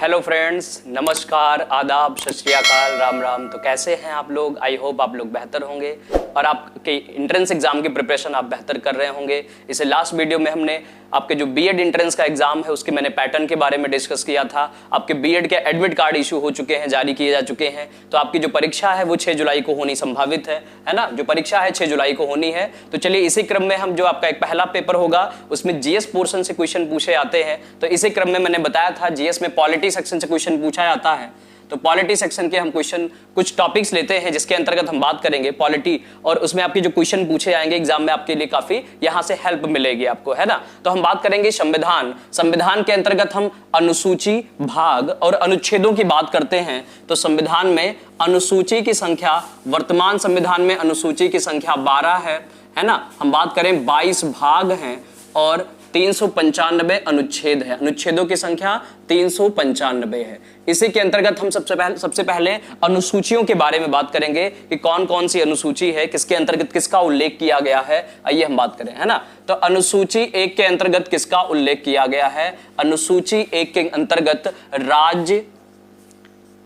Hello friends, नमस्कार, आदाब, सत श्री अकाल, राम राम। तो कैसे हैं आप लोग? आई होप आप लोग बेहतर होंगे और आपके एंट्रेंस एग्जाम की प्रिपरेशन आप बेहतर कर रहे होंगे। इसे लास्ट वीडियो में हमने आपके जो बीएड एंट्रेंस का एग्जाम है उसके मैंने पैटर्न के बारे में डिस्कस किया था। आपके बीएड के एडमिट कार्ड इशू हो चुके हैं, जारी किए जा चुके हैं। तो आपकी जो परीक्षा है वो 6 जुलाई को होनी संभावित है ना? जो परीक्षा है 6 जुलाई को होनी है। तो चलिए इसी क्रम में हम जो आपका एक पहला पेपर होगा उसमें जीएस पोर्शन से क्वेश्चन पूछे आते हैं। तो इसी क्रम में मैंने बताया था जीएस में पॉलिटी सेक्शन से क्वेश्चन पूछा जाता है। तो पॉलिटी सेक्शन के हम क्वेश्चन कुछ टॉपिक्स लेते हैं जिसके अंतर्गत हम बात करेंगे पॉलिटी, और उसमें आपके जो क्वेश्चन पूछे जाएंगे एग्जाम में आपके लिए काफी यहां से हेल्प मिलेगी आपको, है ना? तो हम बात करेंगे संविधान। संविधान के अंतर्गत हम अनुसूची, भाग और अनुच्छेदों की बात करते हैं। तो संविधान में अनुसूची की संख्या, वर्तमान संविधान में अनुसूची की संख्या 12 है ना? हम बात करें 22 भाग हैं और 395 अनुच्छेद है। अनुच्छेदों की संख्या 395 है। इसी के अंतर्गत हम सबसे पहले अनुसूचियों के बारे में बात करेंगे कि कौन कौन सी अनुसूची है, किसके अंतर्गत किसका उल्लेख किया गया है। आइए हम बात करें, है ना? तो अनुसूची 1 के अंतर्गत किसका उल्लेख किया गया है? अनुसूची 1 के अंतर्गत राज्य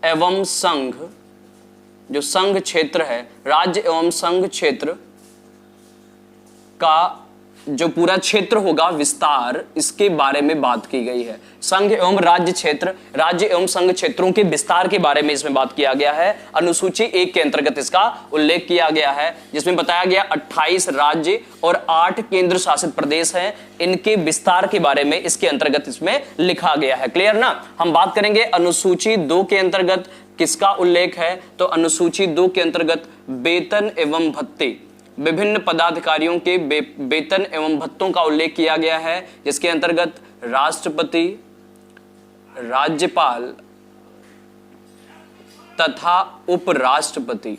एवं संघ, जो संघ क्षेत्र है, राज्य एवं संघ क्षेत्र का जो पूरा क्षेत्र होगा, विस्तार, इसके बारे में बात की गई है। संघ एवं राज्य क्षेत्र, राज्य एवं संघ क्षेत्रों के विस्तार के बारे में इसमें बात किया गया है। अनुसूची 1 के अंतर्गत इसका उल्लेख किया गया है, जिसमें बताया गया 28 राज्य और 8 केंद्र शासित प्रदेश हैं। इनके विस्तार के बारे में इसके अंतर्गत इसमें लिखा गया है। क्लियर ना? हम बात करेंगे अनुसूची 2 के अंतर्गत किसका उल्लेख है। तो अनुसूची 2 के अंतर्गत वेतन एवं भत्ते, विभिन्न पदाधिकारियों के वेतन एवं भत्तों का उल्लेख किया गया है, जिसके अंतर्गत राष्ट्रपति, राज्यपाल तथा उपराष्ट्रपति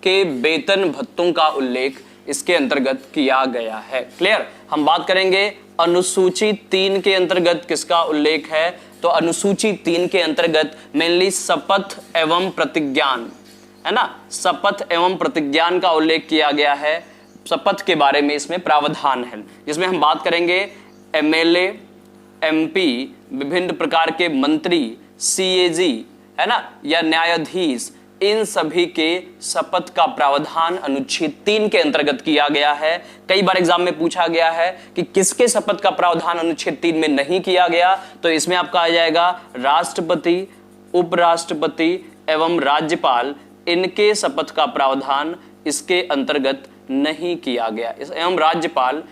के वेतन भत्तों का उल्लेख इसके अंतर्गत किया गया है। क्लियर? हम बात करेंगे अनुसूची 3 के अंतर्गत किसका उल्लेख है। तो अनुसूची 3 के अंतर्गत मेनली शपथ एवं प्रतिज्ञान, है ना? शपथ एवं प्रतिज्ञान का उल्लेख किया गया है। शपथ के बारे में इसमें प्रावधान है, जिसमें हम बात करेंगे एमएलए, एमपी, विभिन्न प्रकार के मंत्री, सीएजी, है ना, या न्यायाधीश, इन सभी के शपथ का प्रावधान अनुच्छेद 3 के अंतर्गत किया गया है। कई बार एग्जाम में पूछा गया है कि किसके शपथ का प्रावधान अनुच्छेद 3 में नहीं किया गया। तो इसमें आपका आ जाएगा राष्ट्रपति, उपराष्ट्रपति एवं राज्यपाल, इनके शपथ का प्रावधान इसके अंतर्गत नहीं किया गया। एवं राज्यपाल,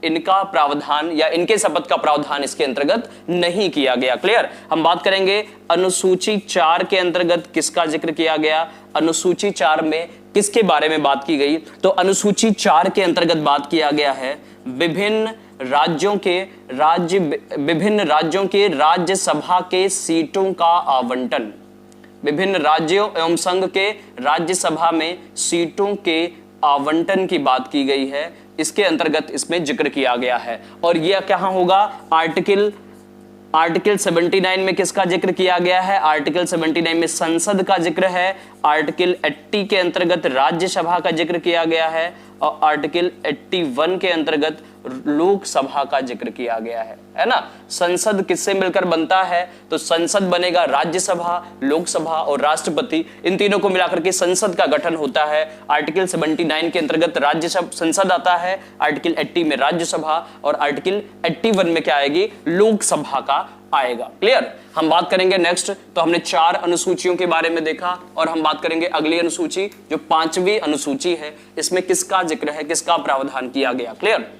इनका प्रावधान या इनके शपथ का प्रावधान इसके अंतर्गत नहीं किया गया। क्लियर? हम बात करेंगे अनुसूची 4 के अंतर्गत किसका जिक्र किया गया। अनुसूची 4 में किसके बारे में बात की गई। तो अनुसूची 4 के अंतर्गत बात किया गया है विभिन्न राज्यों के राज्यसभा के सीटों का आवंटन। विभिन्न राज्यों एवं संघ के राज्यसभा में सीटों के आवंटन की बात की गई है। इसके अंतर्गत इसमें जिक्र किया गया है। और यह कहां होगा? आर्टिकल 79 में किसका जिक्र किया गया है? आर्टिकल 79 में संसद का जिक्र है। आर्टिकल 80 के अंतर्गत राज्यसभा का जिक्र किया गया है और आर्टिकल 81 के अंतर्गत लोकसभा का जिक्र किया गया है ना? संसद किससे मिलकर बनता है? तो संसद बनेगा राज्यसभा, लोकसभा और राष्ट्रपति, इन तीनों को मिलाकर के संसद का गठन होता है। आर्टिकल 79 के अंतर्गत राज्यसभा संसद आता है, आर्टिकल 80 में राज्यसभा और आर्टिकल 81 में क्या आएगी? लोकसभा का आएगा। क्लियर? हम बात करेंगे नेक्स्ट। तो हमने 4 अनुसूचियों के बारे में देखा और हम बात करेंगे अगली अनुसूची जो 5वीं अनुसूची है, इसमें किसका जिक्र है, किसका प्रावधान किया गया। क्लियर?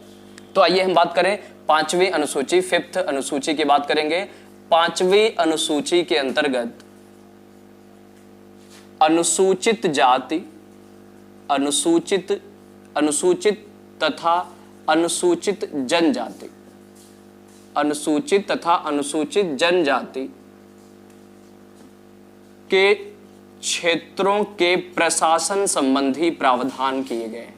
तो आइए हम बात करें 5वीं अनुसूची, 5th अनुसूची की बात करेंगे। 5वीं अनुसूची के अंतर्गत अनुसूचित जाति, अनुसूचित तथा अनुसूचित जनजाति, अनुसूचित तथा अनुसूचित जनजाति के क्षेत्रों के प्रशासन संबंधी प्रावधान किए गए हैं।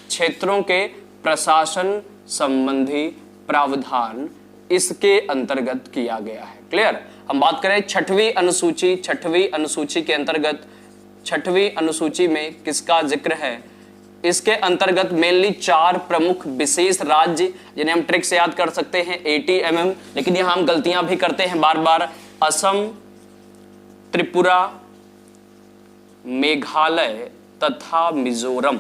क्षेत्रों के प्रशासन संबंधी प्रावधान इसके अंतर्गत किया गया है। क्लियर? हम बात करें 6वीं अनुसूची। 6वीं अनुसूची के अंतर्गत 6वीं अनुसूची में किसका जिक्र है? इसके अंतर्गत मेनली 4 प्रमुख विशेष राज्य जिन्हें हम ट्रिक से याद कर सकते हैं ATMM, लेकिन यहां हम गलतियां भी करते हैं बार बार। असम, त्रिपुरा, मेघालय तथा मिजोरम।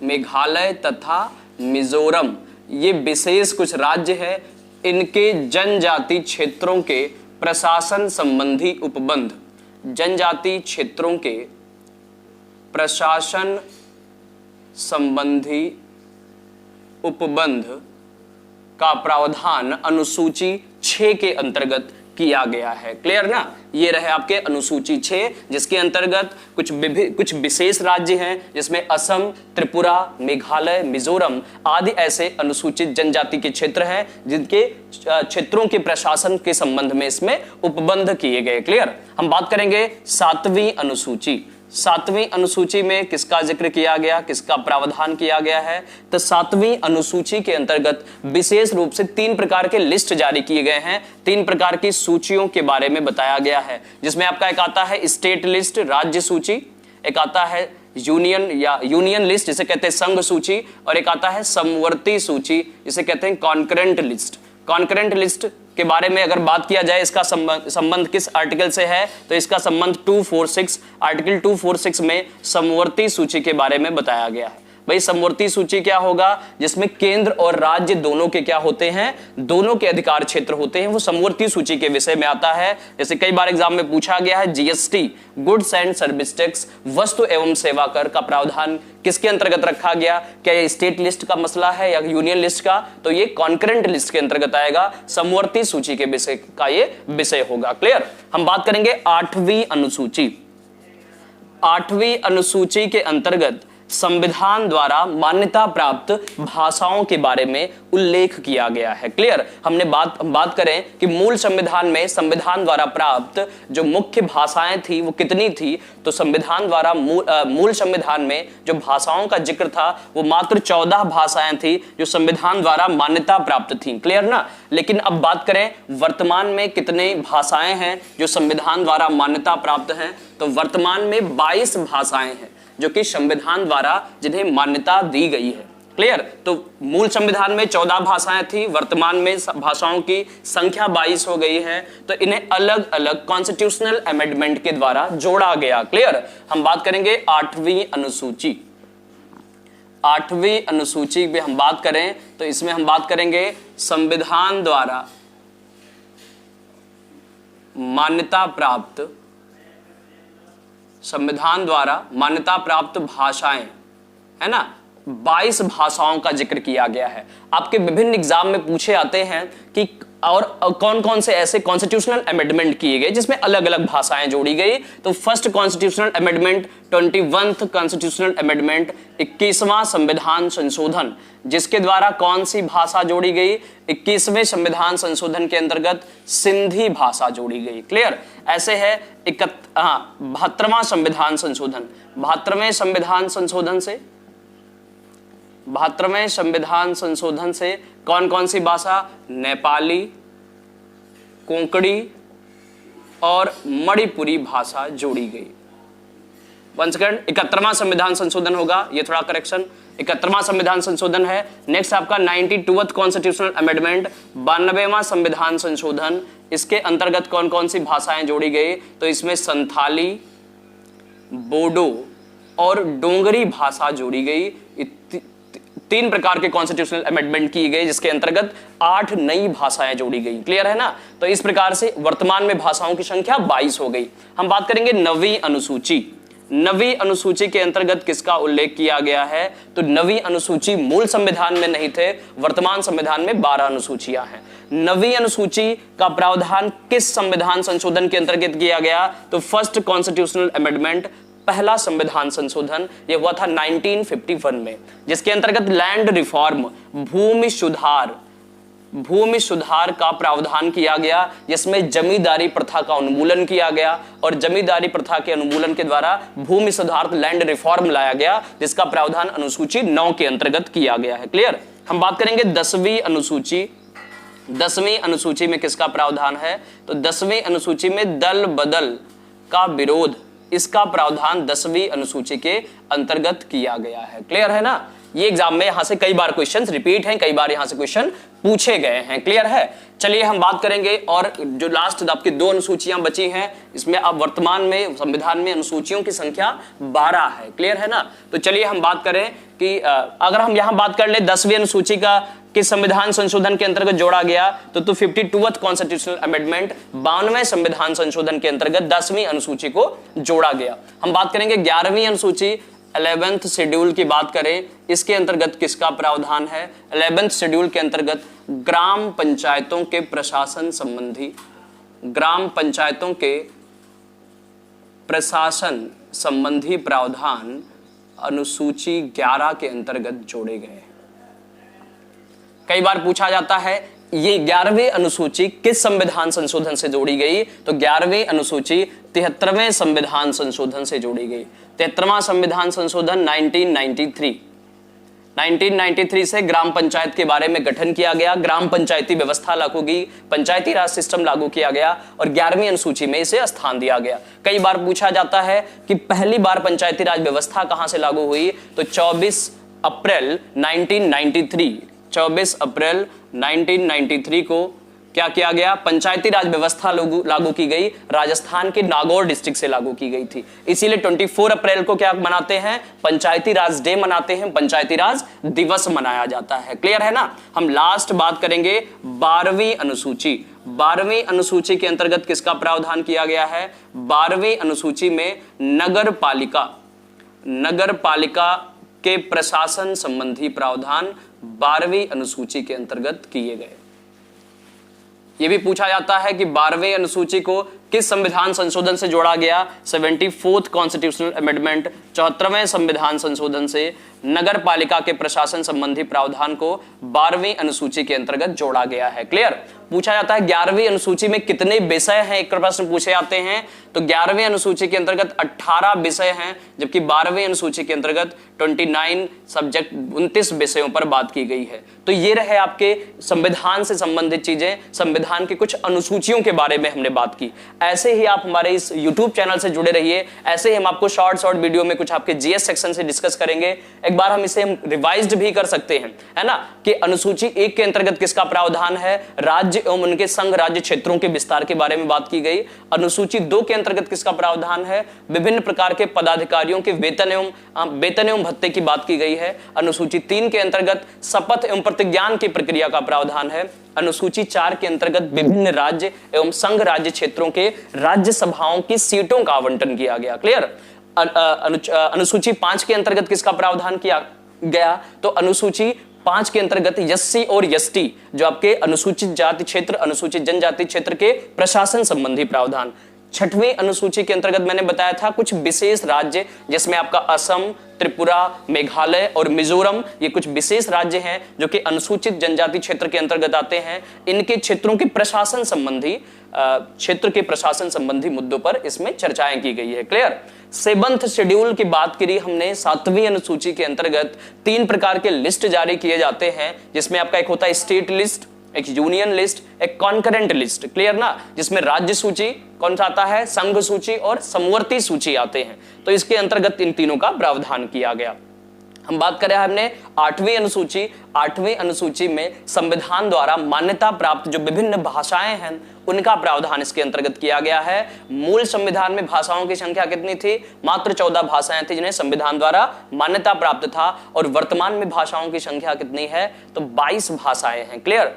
मेघालय तथा मिजोरम ये विशेष कुछ राज्य हैं, इनके जनजाति क्षेत्रों के प्रशासन संबंधी उपबंध, जनजाति क्षेत्रों के प्रशासन संबंधी उपबंध का प्रावधान अनुसूची 6 के अंतर्गत किया गया है। क्लियर ना? ये रहे आपके अनुसूची 6, जिसके अंतर्गत कुछ विशेष राज्य हैं, जिसमें असम, त्रिपुरा, मेघालय, मिजोरम आदि ऐसे अनुसूचित जनजाति के क्षेत्र हैं जिनके क्षेत्रों के प्रशासन के संबंध में इसमें उपबंध किए गए। क्लियर? हम बात करेंगे 7वीं अनुसूची। 7वीं अनुसूची में किसका जिक्र किया गया, किसका प्रावधान किया गया है? तो 7वीं अनुसूची के अंतर्गत विशेष रूप से 3 प्रकार के लिस्ट जारी किए गए हैं, 3 प्रकार की सूचियों के बारे में बताया गया है, जिसमें आपका एक आता है स्टेट लिस्ट, राज्य सूची, एक आता है यूनियन या यूनियन लिस्ट जिसे कहते हैं संघ सूची, और एक आता है समवर्ती सूची जिसे कहते हैं कॉन्करेंट लिस्ट। कॉन्करेंट लिस्ट के बारे में अगर बात किया जाए, इसका संबंध किस आर्टिकल से है, तो इसका संबंध 246 आर्टिकल 246 में समवर्ती सूची के बारे में बताया गया है। भाई समवर्ती सूची क्या होगा? जिसमें केंद्र और राज्य दोनों के क्या होते हैं, दोनों के अधिकार क्षेत्र होते हैं, वो समवर्ती सूची के विषय में आता है। जैसे कई बार एग्जाम में पूछा गया है GST, goods and service tax, वस्तु एवं सेवा कर का प्रावधान किसके अंतर्गत रखा गया? क्या ये स्टेट लिस्ट का मसला है या यूनियन लिस्ट का? तो ये कॉन्करेंट लिस्ट के अंतर्गत आएगा, समवर्ती सूची के विषय का ये विषय होगा। क्लियर? हम बात करेंगे 8वीं अनुसूची। 8वीं अनुसूची के अंतर्गत संविधान द्वारा मान्यता प्राप्त भाषाओं के बारे में उल्लेख किया गया है। क्लियर? हमने बात करें कि मूल संविधान में संविधान द्वारा प्राप्त जो मुख्य भाषाएं थी वो कितनी थी, तो संविधान द्वारा मूल संविधान में जो भाषाओं का जिक्र था वो मात्र 14 भाषाएं थी जो संविधान द्वारा मान्यता प्राप्त थी। क्लियर ना? लेकिन अब बात करें वर्तमान में कितने भाषाएं हैं जो संविधान द्वारा मान्यता प्राप्त हैं, तो वर्तमान में 22 भाषाएं हैं जो कि संविधान द्वारा जिन्हें मान्यता दी गई है। क्लियर? तो मूल संविधान में 14 भाषाएं थी, वर्तमान में भाषाओं की संख्या 22 हो गई है, तो इन्हें अलग अलग कॉन्स्टिट्यूशनल अमेंडमेंट के द्वारा जोड़ा गया। क्लियर? हम बात करेंगे 8वीं अनुसूची। 8वीं अनुसूची में हम बात करें तो इसमें हम बात करेंगे संविधान द्वारा मान्यता प्राप्त, संविधान द्वारा मान्यता प्राप्त भाषाएं, है ना, 22 भाषाओं का जिक्र किया गया है। आपके विभिन्न एग्जाम में पूछे आते हैं कि और कौन कौन से ऐसे कॉन्स्टिट्यूशनल अमेंडमेंट किए गए जिसमें अलग अलग भाषाएं जोड़ी गई। तो first constitutional amendment 21th constitutional amendment, 21वां संविधान संशोधन, जिसके द्वारा कौन सी भाषा जोड़ी गई? 21वें संविधान संशोधन के अंतर्गत सिंधी भाषा जोड़ी गई। क्लियर? ऐसे है 72वां संविधान संशोधन, 72वें संविधान संशोधन से 72वें संविधान संशोधन से कौन कौन सी भाषा? नेपाली, कोंकणी और मणिपुरी भाषा जोड़ी गई। वन सेकंड, 71वां संविधान संशोधन होगा, ये थोड़ा करेक्शन, 71वां संविधान संशोधन है। नेक्स्ट आपका 92th कॉन्स्टिट्यूशनल अमेंडमेंट, 92वां संविधान संशोधन, इसके अंतर्गत कौन कौन सी भाषाएं जोड़ी गई? तो इसमें संथाली, बोडो और डोंगरी भाषा जोड़ी गई। 3 प्रकार के कॉन्स्टिट्यूशनल अमेंडमेंट की गई जिसके अंतर्गत 8 नई भाषाएं जोड़ी गई। क्लियर है ना? तो इस प्रकार से वर्तमान में भाषाओं की संख्या 22 हो गई। हम बात करेंगे 9वीं अनुसूची। 9वीं अनुसूची के अंतर्गत किसका उल्लेख किया गया है? तो 9वीं अनुसूची मूल संविधान में नहीं थे, वर्तमान संविधान में 12 अनुसूचियां हैं। 9वीं अनुसूची का प्रावधान किस संविधान संशोधन के अंतर्गत किया गया? तो फर्स्ट कॉन्स्टिट्यूशनल अमेंडमेंट, पहला संविधान संशोधन, यह हुआ था 1951 में, जिसके अंतर्गत लैंड रिफॉर्म, भूमि सुधार का प्रावधान किया गया, जिसमें जमींदारी प्रथा का उन्मूलन किया गया और जमींदारी प्रथा के उन्मूलन के द्वारा भूमि सुधार, लैंड रिफॉर्म लाया गया, जिसका प्रावधान अनुसूची 9 के अंतर्गत किया गया है। क्लियर? हम बात करेंगे 10वीं अनुसूची। 10वीं अनुसूची में किसका प्रावधान है? तो 10वीं अनुसूची में दल बदल का विरोध इसका प्रावधान 10वीं अनुसूची के अंतर्गत किया गया है। क्लियर है ना? ये एग्जाम में यहां से कई बार क्वेश्चंस रिपीट हैं, कई बार यहां से क्वेश्चन पूछे गए हैं। क्लियर है? चलिए हम बात करेंगे, और जो लास्ट आपकी 2 अनुसूचियां बची हैं, इसमें अब वर्तमान में संविधान में अनुसूचियों की संख्या 12 है। क्लियर है ना? तो चलिए हम बात करें कि अगर हम यहां बात कर ले 10वीं अनुसूची का किस संविधान संशोधन के अंतर्गत जोड़ा गया, तो 52वां कॉन्स्टिट्यूशनल अमेंडमेंट 92वें संविधान संशोधन के अंतर्गत 10वीं अनुसूची को जोड़ा गया। हम बात करेंगे 11वीं अनुसूची 11th शेड्यूल की बात करें, इसके अंतर्गत किसका प्रावधान है? 11th शेड्यूल के अंतर्गत ग्राम पंचायतों के प्रशासन संबंधी, ग्राम पंचायतों के प्रशासन संबंधी प्रावधान अनुसूची 11 के अंतर्गत जोड़े गए। कई बार पूछा जाता है ये 11वीं अनुसूची किस संविधान संशोधन से जोड़ी गई, तो 11वीं अनुसूची 73वें संविधान संशोधन से जोड़ी गई। 73वां संविधान संशोधन 1993 से ग्राम पंचायत के बारे में गठन किया गया, ग्राम पंचायती व्यवस्था लागू की, पंचायती राज सिस्टम लागू किया गया और 11वीं अनुसूची में इसे स्थान दिया गया। कई बार पूछा जाता है कि पहली बार पंचायती राज व्यवस्था कहां से लागू हुई, तो 24 अप्रैल 1993 को क्या किया गया? पंचायती राज व्यवस्था लागू की गई, राजस्थान के नागौर डिस्ट्रिक्ट से लागू की गई थी। इसीलिए 24 अप्रैल को क्या मनाते हैं? पंचायती राज डे मनाते हैं, पंचायती राज दिवस मनाया जाता है। क्लियर है ना? हम लास्ट बात करेंगे 12वीं अनुसूची। 12वीं अनुसूची के अंतर्गत किसका प्रावधान किया गया है? 12वीं अनुसूची में नगर पालिका के प्रशासन संबंधी प्रावधान 12वीं अनुसूची के अंतर्गत किए गए। यह भी पूछा जाता है कि 12वीं अनुसूची को किस संविधान संशोधन से जोड़ा गया? 74th कॉन्स्टिट्यूशनल अमेंडमेंट, 74वें संविधान संशोधन से नगर पालिका के प्रशासन संबंधी प्रावधान को 12वीं अनुसूची के अंतर्गत जोड़ा गया है। क्लियर? पूछा जाता है 11वीं अनुसूची में कितने विषय हैं, एक प्रश्न पूछे जाते हैं, तो 11वीं अनुसूची के अंतर्गत 18 विषय हैं, जबकि 12वीं अनुसूची के अंतर्गत 29 सब्जेक्ट 29 विषयों पर बात की गई है। तो ये रहे आपके संविधान से संबंधित चीजें, संविधान की कुछ अनुसूचियों के बारे में हमने बात की। ऐसे ही आप हमारे इस YouTube चैनल से जुड़े रहिए, ऐसे ही हम आपको शॉर्ट वीडियो में कुछ आपके जीएस सेक्शन से डिस्कस करेंगे। एक बार हम इसे रिवाइज्ड भी कर सकते हैं, है ना, कि अनुसूची 1 के अंतर्गत किसका प्रावधान है? राज्य एवं उनके संघ राज्य क्षेत्रों के विस्तार के बारे में बात की गई। अनुसूची 2 के अंतर्गत किसका प्रावधान है? विभिन्न प्रकार के पदाधिकारियों के वेतन एवं भत्ते की बात की गई है। अनुसूची 3 के अंतर्गत शपथ एवं प्रतिज्ञान की प्रक्रिया का प्रावधान है। अनुसूची 4 के अंतर्गत विभिन्न राज्य एवं संघ राज्य क्षेत्रों के राज्य सभाओं की सीटों का आवंटन किया गया। क्लियर? अनुसूची 5 के अंतर्गत किसका प्रावधान किया गया? तो अनुसूची 5 के अंतर्गत एससी और एसटी जो आपके अनुसूचित जाति क्षेत्र, अनुसूचित जनजाति क्षेत्र के प्रशासन संबंधी प्रावधान। 6वीं अनुसूची के अंतर्गत मैंने बताया था कुछ विशेष राज्य, जिसमें आपका असम, त्रिपुरा, मेघालय और मिजोरम, ये कुछ विशेष राज्य हैं जो कि अनुसूचित जनजाति क्षेत्र के अंतर्गत आते हैं। इनके क्षेत्रों के प्रशासन संबंधी मुद्दों पर इसमें चर्चाएं की गई है। क्लियर? 7th शेड्यूल की बात करी हमने। 7वीं अनुसूची के अंतर्गत 3 प्रकार के लिस्ट जारी किए जाते हैं, जिसमें आपका एक होता है स्टेट लिस्ट, एक यूनियन लिस्ट, एक कॉन्करेंट लिस्ट। क्लियर ना? जिसमें राज्य सूची कौन सा आता है? संघ सूची और समवर्ती सूची आते हैं। तो इसके अंतर्गत इन तीनों का प्रावधान किया गया। हम बात करें हमने 8वीं अनुसूची। 8वीं अनुसूची में संविधान द्वारा मान्यता प्राप्त जो विभिन्न भाषाएं हैं उनका प्रावधान इसके अंतर्गत किया गया है। मूल संविधान में भाषाओं की संख्या कितनी थी? मात्र 14 भाषाएं थी जिन्हें संविधान द्वारा मान्यता प्राप्त था, और वर्तमान में भाषाओं की संख्या कितनी है? तो 22 भाषाएं हैं। क्लियर?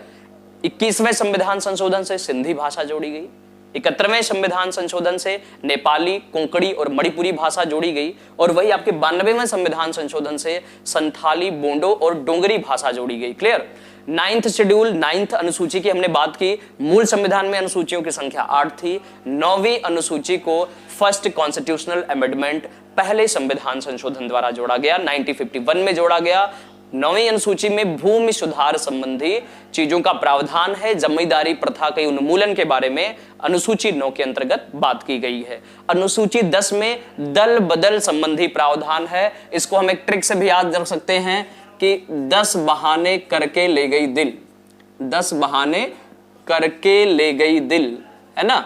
21वें संविधान संशोधन से सिंधी भाषा जोड़ी गई। 71वें संविधान संशोधन से नेपाली, कोंकणी और मणिपुरी भाषा जोड़ी गई, और वही आपके 92वें संविधान संशोधन से संथाली, बोडो और डोंगरी भाषा जोड़ी गई। क्लियर? 9th शेड्यूल, 9th अनुसूची की हमने बात की। मूल संविधान में अनुसूचियों की संख्या 8 थी। 9वीं अनुसूची को फर्स्ट कॉन्स्टिट्यूशनल अमेंडमेंट, पहले संविधान संशोधन द्वारा जोड़ा गया, 1951 में जोड़ा गया। 9वीं अनुसूची में भूमि सुधार संबंधी चीजों का प्रावधान है। जमींदारी प्रथा के उन्मूलन के बारे में अनुसूची 9 के अंतर्गत बात की गई है। अनुसूची 10 में दल बदल संबंधी प्रावधान है। इसको हम एक ट्रिक से भी याद रख सकते हैं कि 10 बहाने करके ले गई दिल, 10 बहाने करके ले गई दिल, है ना?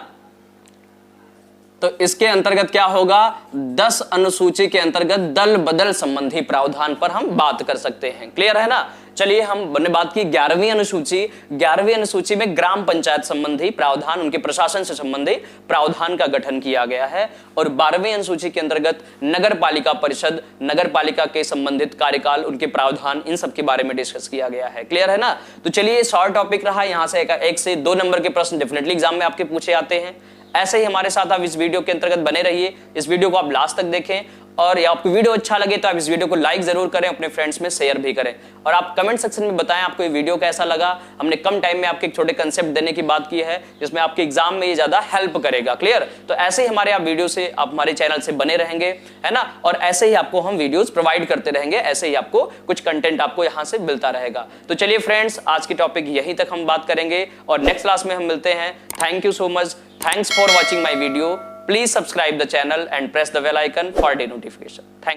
तो इसके अंतर्गत क्या होगा, 10 अनुसूची के अंतर्गत दल बदल संबंधी प्रावधान पर हम बात कर सकते हैं। क्लियर है ना। चलिए हमने बात की 11वीं अनुसूची। 11वीं अनुसूची में ग्राम पंचायत संबंधी प्रावधान, उनके प्रशासन से संबंधित प्रावधान का गठन किया गया है। और 12वीं अनुसूची के अंतर्गत नगर पालिका परिषद, नगर पालिका के संबंधित कार्यकाल, उनके प्रावधान, इन सब के बारे में डिस्कस किया गया है। क्लियर है ना। तो चलिए शॉर्ट टॉपिक रहा, यहां से 1 से 2 नंबर के प्रश्न डेफिनेटली एग्जाम में आपके पूछे आते हैं। ऐसे ही हमारे साथ आप इस वीडियो के अंतर्गत बने रहिए। इस वीडियो को आप लास्ट तक देखें और या आपको वीडियो अच्छा लगे तो आप इस वीडियो को लाइक जरूर करें, अपने फ्रेंड्स में शेयर भी करें। और आप कमेंट सेक्शन में बताएं आपको ये वीडियो कैसा लगा। हमने कम टाइम में आपके एक छोटे कंसेप्ट देने की बात की है जिसमें आपके एग्जाम में ये ज्यादा हेल्प करेगा। क्लियर। तो ऐसे ही हमारे आप वीडियो से, आप हमारे चैनल से बने रहेंगे, है ना। और ऐसे ही आपको हम वीडियोस प्रोवाइड करते रहेंगे, ऐसे ही आपको कुछ कंटेंट आपको यहां से मिलता रहेगा। तो चलिए फ्रेंड्स, आज की टॉपिक यहीं तक हम बात करेंगे और नेक्स्ट क्लास में हम मिलते हैं। Thank you so much. Thanks for watching my video. Please subscribe the channel and press the bell icon for the notification. Thank you.